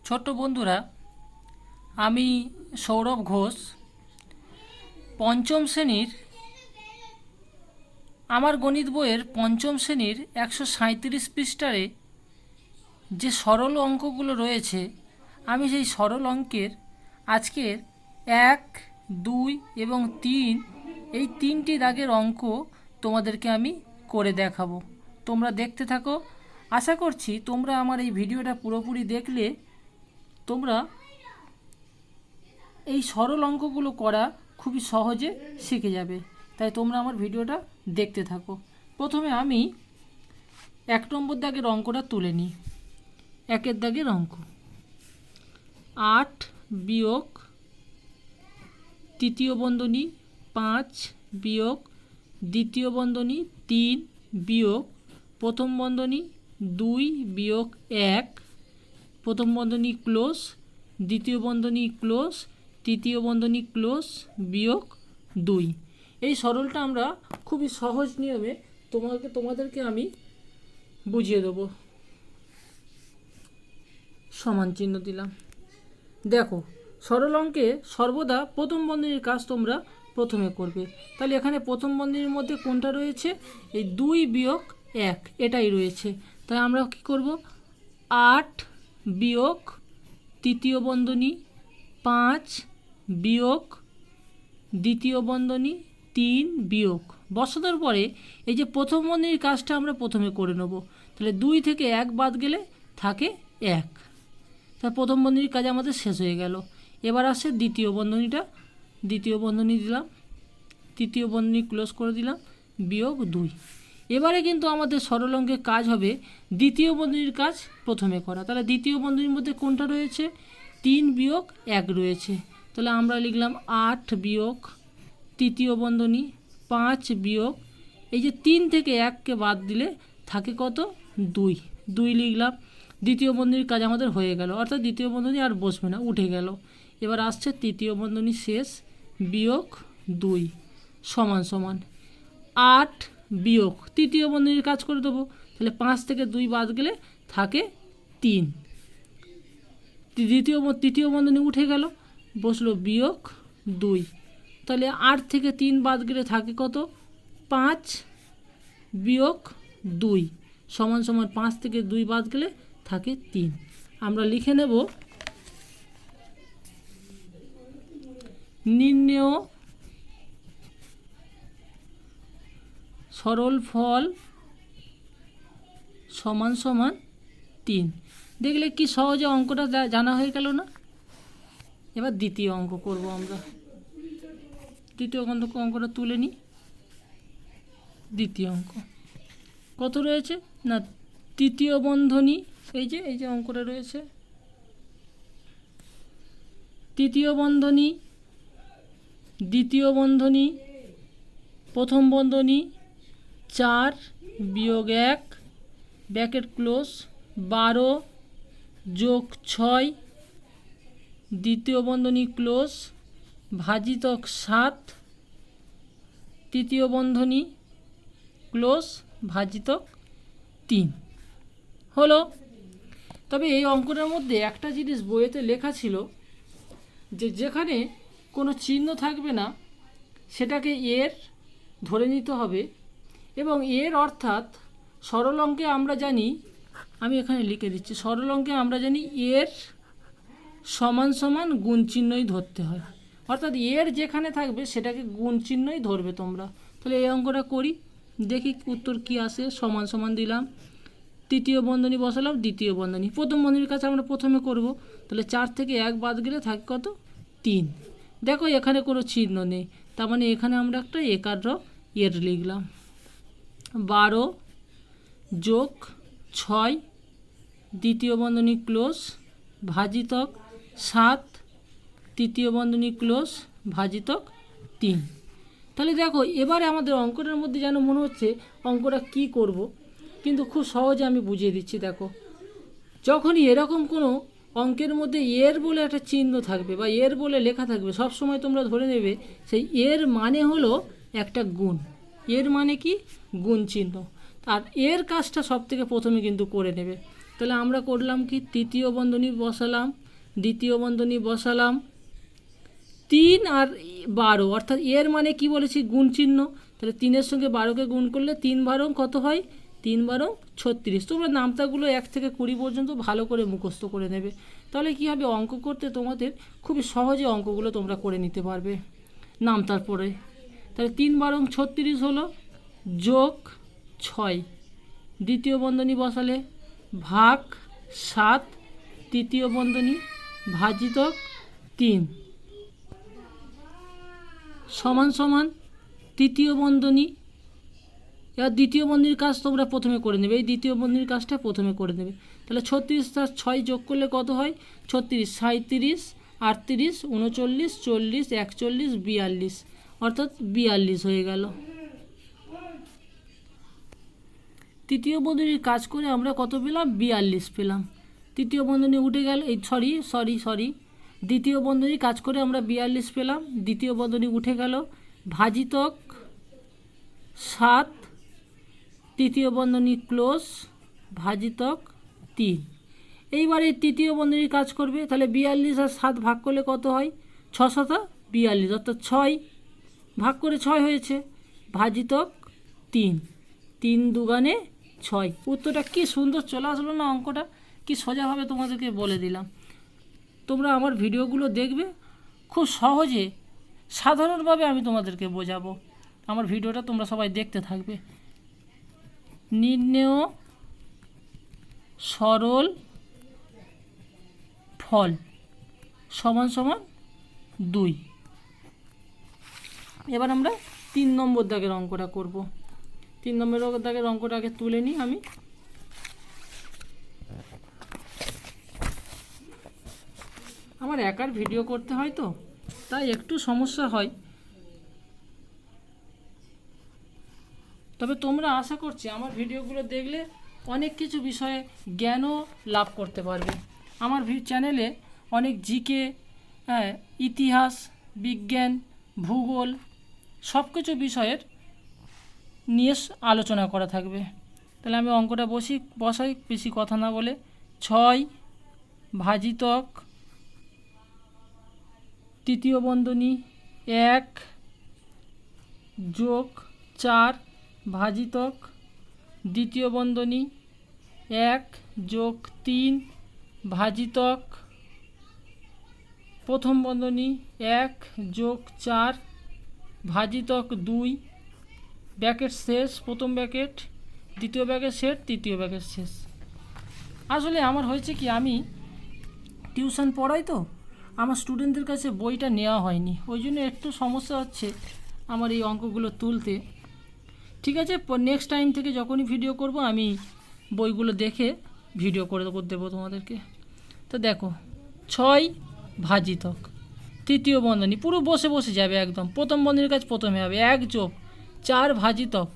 ছোট্ট বন্ধুরা, আমি সৌরভ ঘোষ পঞ্চম শ্রেণীর আমার গণিত বইয়ের পঞ্চম শ্রেণীর 137 পৃষ্ঠারে যে সরল অঙ্কগুলো রয়েছে, আমি সেই সরল অঙ্কের আজকের 1, 2 এবং 3 এই 3টি দাগের অঙ্ক তোমাদেরকে আমি করে দেখাবো। তোমরা দেখতে থাকো। আশা করছি তোমরা আমার এই ভিডিওটা পুরোপুরি দেখলে তোমরা এই সরল অঙ্কগুলো করা খুবই সহজে শিখে যাবে। তাই তোমরা আমার ভিডিওটা দেখতে থাকো। প্রথমে আমি 1 নম্বর দাগের অঙ্কটা তুলে নিই। 1 দাগের অঙ্ক 8 বিয়োগ তৃতীয় বন্ধনী 5 বিয়োগ দ্বিতীয় বন্ধনী 3 বিয়োগ প্রথম বন্ধনী 2 বিয়োগ 1, প্রথম বন্ধনী ক্লোজ, দ্বিতীয় বন্ধনী ক্লোজ, তৃতীয় বন্ধনী ক্লোজ বিয়োগ 2। এই সরলটা আমরা খুবই সহজ নিয়মে তোমাদেরকে আমি বুঝিয়ে দেবো। সমান চিহ্ন দিলাম। দেখো, সরল অঙ্কে সর্বদা প্রথম বন্ধনীর কাজ তোমরা প্রথমে করবে। তাহলে এখানে প্রথম বন্ধনীর মধ্যে কোনটা রয়েছে? এই 2 বিয়োগ 1 এটাই রয়েছে। তাই আমরা কি করব? 8 বিয়োগ তৃতীয় বন্ধনী 5 বিয়োগ দ্বিতীয় বন্ধনী 3 বিয়োগ বসানোর পরে এই যে প্রথম বন্ধনীর কাজটা আমরা প্রথমে করে নেব। তাহলে 2 থেকে 1 বাদ গেলে থাকে 1। তা প্রথম বন্ধনীর কাজ আমাদের শেষ হয়ে গেল। এবার আসে দ্বিতীয় বন্ধনীটা। দ্বিতীয় বন্ধনী দিলাম, তৃতীয় বন্ধনী ক্লোজ করে দিলাম, বিয়োগ 2। এবারে কিন্তু আমাদের সরল অঙ্কের কাজ হবে দ্বিতীয় বন্ধনীর কাজ প্রথমে করা। তাহলে দ্বিতীয় বন্ধনীর মধ্যে কোনটা রয়েছে? 3 বিয়োগ 1 রয়েছে। তাহলে আমরা লিখলাম 8 বিয়োগ তৃতীয় বন্ধনী 5 বিয়োগ এই যে 3 থেকে 1কে বাদ দিলে থাকে কত? 2 লিখলাম। দ্বিতীয় বন্ধনীর কাজ আমাদের হয়ে গেল, অর্থাৎ দ্বিতীয় বন্ধনী আর বসবে না, উঠে গেল। এবার আসছে তৃতীয় বন্ধনী শেষ, বিয়োগ 2 সমান সমান 8 বিয়োগ তৃতীয় বন্ধনীর কাজ করে দেবো। তাহলে 5 থেকে 2 বাদ গেলে থাকে 3। তৃতীয় বন্ধনী উঠে গেল, বসলো বিয়োগ 2। তাহলে 8 থেকে 3 বাদ গেলে থাকে কত? 5 বিয়োগ 2 সমান সমান 5 থেকে 2 বাদ গেলে থাকে 3। আমরা লিখে নেব নির্ণেয় সরল ফল সমান সমান 3। দেখলে কি সহজে অঙ্কটা জানা হয়ে গেল না? এবার দ্বিতীয় অঙ্ক করব আমরা। দ্বিতীয় অঙ্কটা তুলে নিই। দ্বিতীয় অঙ্ক কত রয়েছে? না, তৃতীয় বন্ধনী এই যে অঙ্কটা রয়েছে, তৃতীয় বন্ধনী, দ্বিতীয় বন্ধনী, প্রথম বন্ধনী 4 বিয়োগ 1 ব্র্যাকেট ক্লোজ 12 যোগ 6, দ্বিতীয় বন্ধনী ক্লোজ ভাজিতক 7, তৃতীয় বন্ধনী ক্লোজ ভাজিতক 3 হলো। তবে এই অঙ্কটার মধ্যে একটা জিনিস বইয়েতে লেখা ছিল যে যেখানে কোনো চিহ্ন থাকবে না সেটাকে এর ধরে নিতে হবে, এবং এর অর্থাৎ সরল অঙ্কে আমরা জানি, আমি এখানে লিখে দিচ্ছি, সরল অঙ্কে আমরা জানি এর সমান সমান গুণ চিহ্নই ধরতে হয়। অর্থাৎ এর যেখানে থাকবে সেটাকে গুণ চিহ্নই ধরবে তোমরা। তাহলে এই অঙ্কটা করি, দেখি উত্তর কি আসে। সমান সমান দিলাম, তৃতীয় বন্ধনী বসালাম, দ্বিতীয় বন্ধনী, প্রথম বন্ধনীর কাছে আমরা প্রথমে করব। তাহলে 4 থেকে 1 বাদ গেলে থাকে কত? 3। দেখো এখানে কোনো চিহ্ন নেই, তার মানে এখানে আমরা একটা একার এর লিখলাম। 12 যোগ 6 দ্বিতীয় বন্ধনী ক্লোজ ভাজিতক 7 তৃতীয় বন্ধনী ক্লোজ ভাজিতক 3। তাহলে দেখো এবারে আমাদের অঙ্কটার মধ্যে যেন মনে হচ্ছে অঙ্কটা কি করব, কিন্তু খুব সহজে আমি বুঝিয়ে দিচ্ছি। দেখো, যখনই এরকম কোনো অঙ্কের মধ্যে এর বলে একটা চিহ্ন থাকবে বা এর বলে লেখা থাকবে, সব সময় তোমরা ধরে নেবে সেই এর মানে হলো একটা গুণ। এর মানে কি? গুণ চিহ্ন। আর এর কাজটা সব থেকে প্রথমে কিন্তু করে নেবে। তাহলে আমরা করলাম কি, তৃতীয় বন্ধনী বসালাম, দ্বিতীয় বন্ধনী বসালাম, 3 আর 12, অর্থাৎ এর মানে কি বলেছি, গুণ চিহ্ন। তাহলে 3-এর সঙ্গে 12কে গুণ করলে 3 12 কত হয়, 3 12 36। তোমরা নামতাগুলো 1 থেকে 20 পর্যন্ত ভালো করে মুখস্থ করে নেবে, তাহলে কি হবে, অঙ্ক করতে তোমাদের খুবই সহজে অঙ্কগুলো তোমরা করে নিতে পারবে নামতার পরে। তাহলে 3 12 36 হলো, যোগ 6, দ্বিতীয় বন্ধনী বসালে, ভাগ 7, তৃতীয় বন্ধনী, ভাজিতক 3, সমান সমান তৃতীয় বন্ধনী। এবার দ্বিতীয় বন্ধনীর কাজ তোমরা প্রথমে করে নেবে, এই দ্বিতীয় বন্ধনীর কাজটা প্রথমে করে নেবে। তাহলে 36 তার 6 যোগ করলে কত হয়, 36 37 38 39 40 41 42, অর্থাৎ 42 হয়ে গেল। তৃতীয় বন্ধনীর কাজ করে আমরা কত পেলাম, 42 পেলাম। তৃতীয় বন্ধনী উঠে গেল, এই সরি দ্বিতীয় বন্ধনী কাজ করে আমরা 42 পেলাম, দ্বিতীয় বন্ধনী উঠে গেল, ভাজিতক 7, তৃতীয় বন্ধনী ক্লোজ, ভাজিতক 3। এইবারে তৃতীয় বন্ধনীর কাজ করবে, তাহলে 42 আর 7 ভাগ করলে কত হয়, 6 7 42, অর্থাৎ 6 ভাগ করে 6 হয়েছে, ভাজিতক 3, 3 দুগানে 6। উত্তরটা কি সুন্দর চলে আসলো না, অঙ্কটা কি সোজাভাবে তোমাদেরকে বলে দিলাম। তোমরা আমার ভিডিওগুলো দেখবে, খুব সহজে সাধারণভাবে আমি তোমাদেরকে বোঝাবো। আমার ভিডিওটা তোমরা সবাই দেখতে থাকবে। নির্ণেয় সরল ফল সমান সমান 2। এবার আমরা 3 নম্বর দাগের অঙ্কটা করব। 3 নম্বর দাগের অঙ্কটা আগে তুলে নিই আমি। আমার একার ভিডিও করতে হয় তো, তাই একটু সমস্যা হয়, তবে তোমরা আশা করছি আমার ভিডিওগুলো দেখলে অনেক কিছু বিষয়ে জ্ঞানও লাভ করতে পারবে। আমার চ্যানেলে অনেক জিকে, ইতিহাস, বিজ্ঞান, ভূগোল সব কিছু বিষয়ের নিয়ে আলোচনা করা থাকবে। তাহলে আমি অঙ্কটা বসাই বেশি কথা না বলে। 6 ভাজিতক তৃতীয় বন্ধনী 1 যোগ 4 ভাজিতক দ্বিতীয় বন্ধনী 1 যোগ 3 ভাজিতক প্রথম বন্ধনী 1 যোগ 4 ভাজিতক 2, ব্র্যাকেট শেষ, প্রথম ব্র্যাকেট, দ্বিতীয় ব্র্যাকেট শেষ, তৃতীয় ব্র্যাকেট শেষ। আসলে আমার হয়েছে কি, আমি টিউশন পড়াই তো, আমার স্টুডেন্টদের কাছে বইটা নেওয়া হয়নি, ওই জন্য একটু সমস্যা হচ্ছে আমার এই অঙ্কগুলো তুলতে। ঠিক আছে, নেক্সট টাইম থেকে যখনই ভিডিও করব আমি বইগুলো দেখে ভিডিও করে দেবো তোমাদেরকে। তো দেখো, 6 ভাজিতক তৃতীয় বন্ধনী পুরো বসে বসে যাবে একদম, প্রথম বন্ধনীর কাজ প্রথমে হবে, 1 যোগ 4 ভাজিতক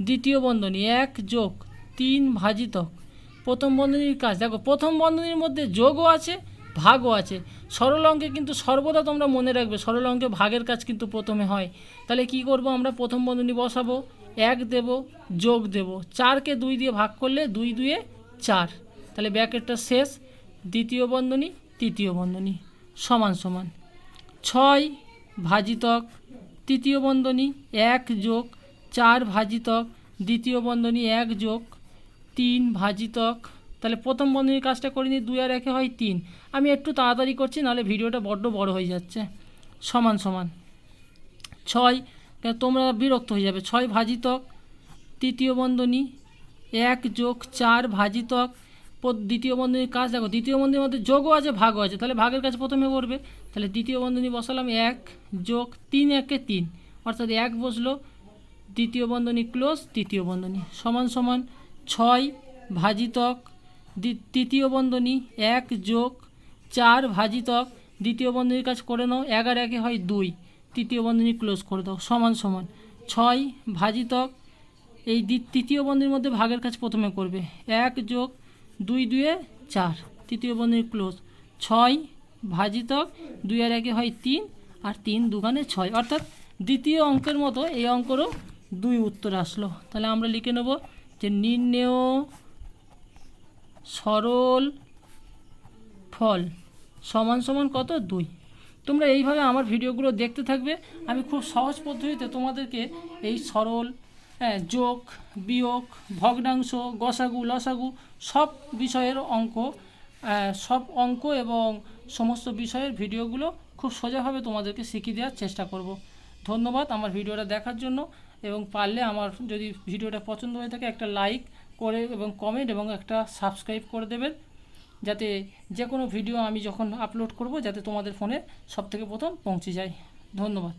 দ্বিতীয় বন্ধনী 1 যোগ 3 ভাজিতক প্রথম বন্ধনীর কাজ। দেখো, প্রথম বন্ধনীর মধ্যে যোগও আছে, ভাগও আছে। সরল অঙ্কে কিন্তু সর্বদা তোমরা মনে রাখবে, সরল অঙ্কে ভাগের কাজ কিন্তু প্রথমে হয়। তাহলে কি করব, আমরা প্রথম বন্ধনী বসাবো, 1 দেব, যোগ দেব, 4কে 2 দিয়ে ভাগ করলে 2 2 4, তাহলে ব্র্যাকেটটা শেষ, দ্বিতীয় বন্ধনী তৃতীয় বন্ধনী সমান সমান 6 ভাজিতক তৃতীয় বন্ধনী 1 যোগ 4 ভাজিতক দ্বিতীয় বন্ধনী 1 যোগ 3 ভাজিতক। তাহলে প্রথম বন্ধনীর কাজটা করে নিই, 2 আর 1 হয় 3। আমি একটু তাড়াতাড়ি করছি, নাহলে ভিডিওটা বড্ড বড় হয়ে যাচ্ছে। সমান সমান 6, তোমরা বিরক্ত হয়ে যাবে, 6 ভাজিতক তৃতীয় বন্ধনী 1 যোগ 4 ভাজিতক দ্বিতীয় বন্ধনীর কাজ। দেখো, দ্বিতীয় বন্ধনীর মধ্যে যোগও আছে, ভাগও আছে, তাহলে ভাগের কাজ প্রথমে করবে। তাহলে দ্বিতীয় বন্ধনী বসালাম, 1 যোগ 3 1 3, অর্থাৎ 1 বসলো, দ্বিতীয় বন্ধনী ক্লোজ, তৃতীয় বন্ধনী সমান সমান 6 ভাজিতক তৃতীয় বন্ধনী 1 যোগ 4 ভাজিতক দ্বিতীয় বন্ধনীর কাজ করে নাও, 1 আর 1 হয় 2, তৃতীয় বন্ধনী ক্লোজ করে দাও, সমান সমান 6 ভাজিতক এই তৃতীয় বন্ধনীর মধ্যে ভাগের কাজ প্রথমে করবে, 1 যোগ 2 2 4, তৃতীয় বন্ধনী ক্লোজ, 6 ভাজিতক 2 আর 1 হয় 3, আর 3 দুগানে 6, অর্থাৎ দ্বিতীয় অঙ্কের মতো এই অঙ্কেরও 2 উত্তর আসলো। তাহলে আমরা লিখে নেব যে নির্ণেয় সরল ফল সমান সমান কত 2। তোমরা এইভাবে আমার ভিডিওগুলো দেখতে থাকবে। আমি খুব সহজ পদ্ধতিতে তোমাদেরকে এই সরল, যোগ, বিয়োগ, ভগ্নাংশ, গসাগু, লসাগু সব বিষয়ের অঙ্ক এবং সমস্ত বিষয়ের ভিডিওগুলো খুব সোজাভাবে তোমাদেরকে শিখিয়ে দেওয়ার চেষ্টা করব। ধন্যবাদ আমার ভিডিওটা দেখার জন্য, এবং পারলে আমার যদি ভিডিওটা পছন্দ হয়ে থাকে একটা লাইক করে এবং কমেন্ট এবং একটা সাবস্ক্রাইব করে দেবেন, যাতে যে কোনো ভিডিও আমি যখন আপলোড করব যাতে তোমাদের ফোনে সবথেকে প্রথম পৌঁছে যায়। ধন্যবাদ।